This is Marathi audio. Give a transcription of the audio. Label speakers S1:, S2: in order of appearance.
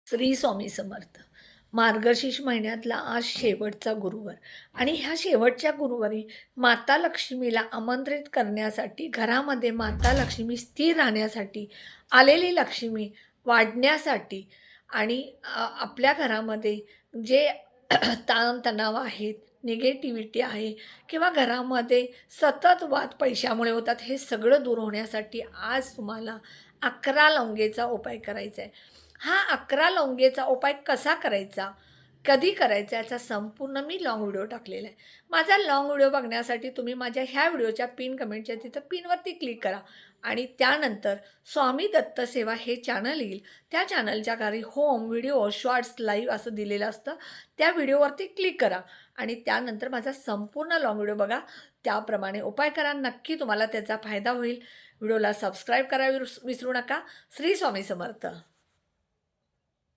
S1: श्री स्वामी समर्थ. मार्गशीर्ष महिन्यातला आज शेवटचा गुरुवार आणि ह्या शेवटच्या गुरुवारी माता लक्ष्मीला आमंत्रित करण्यासाठी, घरामध्ये माता लक्ष्मी स्थिर राहण्यासाठी, आलेली लक्ष्मी वाढण्यासाठी आणि आपल्या घरामध्ये जे ताणतणाव आहेत, निगेटिव्हिटी आहे किंवा घरामध्ये सतत वाद पैशामुळे होतात, हे सगळं दूर होण्यासाठी आज तुम्हाला 11 लवंगेचा उपाय करायचा आहे. हा 11 लवंगेचा उपाय कसा करायचा, कधी करायचा याचा संपूर्ण मी लाँग व्हिडिओ टाकलेला आहे. माझा लाँग व्हिडिओ बघण्यासाठी तुम्ही माझ्या ह्या व्हिडिओच्या पिन कमेंटच्या तिथं पिनवरती क्लिक करा आणि त्यानंतर स्वामी दत्त सेवा हे चॅनल येईल. त्या चॅनलच्या खाली होम, व्हिडिओ, शॉर्ट्स, लाईव्ह असं दिलेलं असतं. त्या व्हिडिओवरती क्लिक करा आणि त्यानंतर माझा संपूर्ण लाँग व्हिडिओ बघा. त्याप्रमाणे उपाय करा. नक्की तुम्हाला त्याचा फायदा होईल. व्हिडिओला सबस्क्राईब करायला विसरू नका. श्री स्वामी समर्थ.